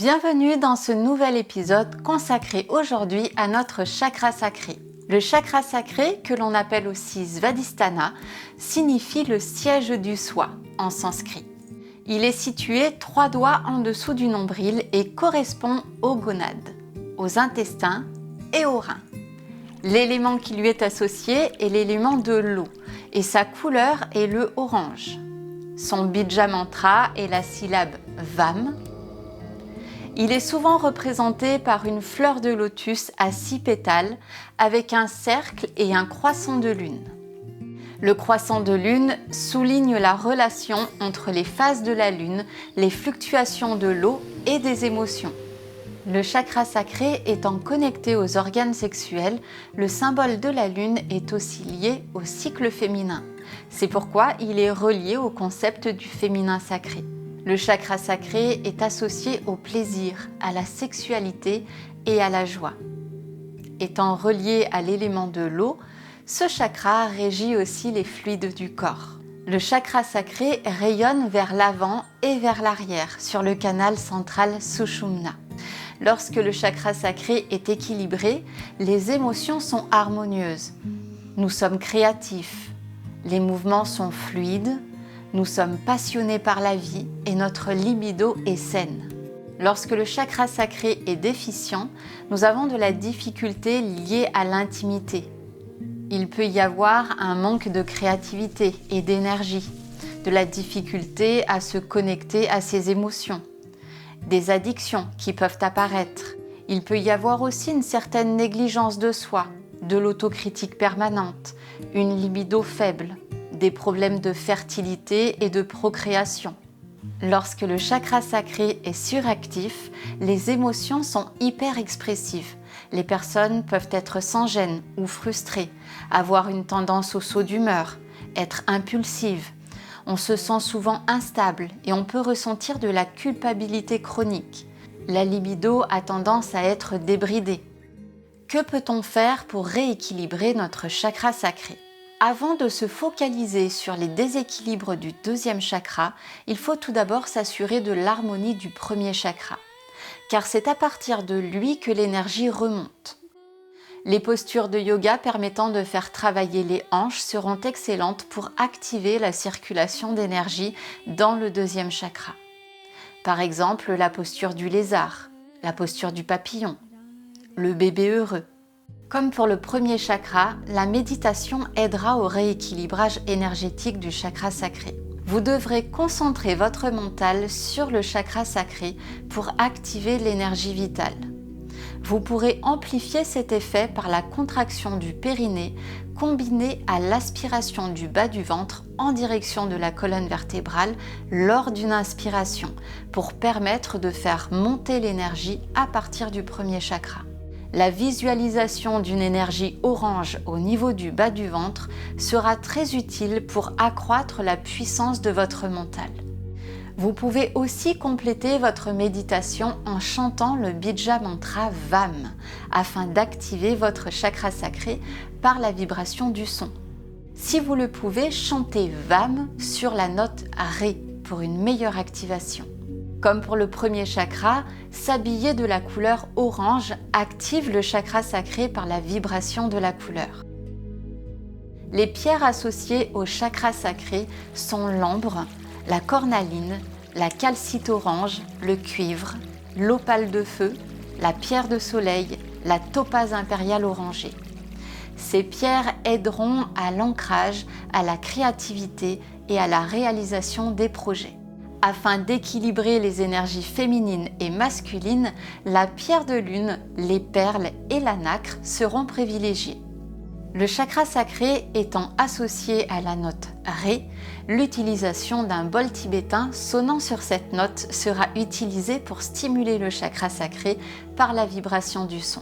Bienvenue dans ce nouvel épisode consacré aujourd'hui à notre chakra sacré. Le chakra sacré, que l'on appelle aussi Svadhisthana, signifie le siège du soi en sanskrit. Il est situé 3 doigts en dessous du nombril et correspond aux gonades, aux intestins et aux reins. L'élément qui lui est associé est l'élément de l'eau et sa couleur est le orange. Son bija mantra est la syllabe VAM. Il est souvent représenté par une fleur de lotus à 6 pétales avec un cercle et un croissant de lune. Le croissant de lune souligne la relation entre les phases de la lune, les fluctuations de l'eau et des émotions. Le chakra sacré étant connecté aux organes sexuels, le symbole de la lune est aussi lié au cycle féminin. C'est pourquoi il est relié au concept du féminin sacré. Le chakra sacré est associé au plaisir, à la sexualité et à la joie. Étant relié à l'élément de l'eau, ce chakra régit aussi les fluides du corps. Le chakra sacré rayonne vers l'avant et vers l'arrière sur le canal central Sushumna. Lorsque le chakra sacré est équilibré, les émotions sont harmonieuses. Nous sommes créatifs, les mouvements sont fluides, nous sommes passionnés par la vie et notre libido est saine. Lorsque le chakra sacré est déficient, nous avons de la difficulté liée à l'intimité. Il peut y avoir un manque de créativité et d'énergie, de la difficulté à se connecter à ses émotions, des addictions qui peuvent apparaître. Il peut y avoir aussi une certaine négligence de soi, de l'autocritique permanente, une libido faible, des problèmes de fertilité et de procréation. Lorsque le chakra sacré est suractif, les émotions sont hyper expressives. Les personnes peuvent être sans gêne ou frustrées, avoir une tendance au saut d'humeur, être impulsives. On se sent souvent instable et on peut ressentir de la culpabilité chronique. La libido a tendance à être débridée. Que peut-on faire pour rééquilibrer notre chakra sacré ? Avant de se focaliser sur les déséquilibres du deuxième chakra, il faut tout d'abord s'assurer de l'harmonie du premier chakra, car c'est à partir de lui que l'énergie remonte. Les postures de yoga permettant de faire travailler les hanches seront excellentes pour activer la circulation d'énergie dans le deuxième chakra. Par exemple, la posture du lézard, la posture du papillon, le bébé heureux. Comme pour le premier chakra, la méditation aidera au rééquilibrage énergétique du chakra sacré. Vous devrez concentrer votre mental sur le chakra sacré pour activer l'énergie vitale. Vous pourrez amplifier cet effet par la contraction du périnée combinée à l'aspiration du bas du ventre en direction de la colonne vertébrale lors d'une inspiration pour permettre de faire monter l'énergie à partir du premier chakra. La visualisation d'une énergie orange au niveau du bas du ventre sera très utile pour accroître la puissance de votre mental. Vous pouvez aussi compléter votre méditation en chantant le bija mantra VAM afin d'activer votre chakra sacré par la vibration du son. Si vous le pouvez, chantez VAM sur la note Ré pour une meilleure activation. Comme pour le premier chakra, s'habiller de la couleur orange active le chakra sacré par la vibration de la couleur. Les pierres associées au chakra sacré sont l'ambre, la cornaline, la calcite orange, le cuivre, l'opale de feu, la pierre de soleil, la topaze impériale orangée. Ces pierres aideront à l'ancrage, à la créativité et à la réalisation des projets. Afin d'équilibrer les énergies féminines et masculines, la pierre de lune, les perles et la nacre seront privilégiées. Le chakra sacré étant associé à la note Ré, l'utilisation d'un bol tibétain sonnant sur cette note sera utilisée pour stimuler le chakra sacré par la vibration du son.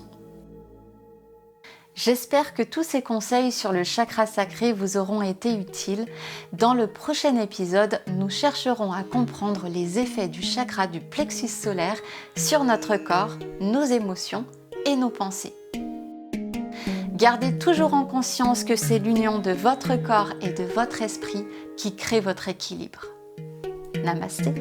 J'espère que tous ces conseils sur le chakra sacré vous auront été utiles. Dans le prochain épisode, nous chercherons à comprendre les effets du chakra du plexus solaire sur notre corps, nos émotions et nos pensées. Gardez toujours en conscience que c'est l'union de votre corps et de votre esprit qui crée votre équilibre. Namasté.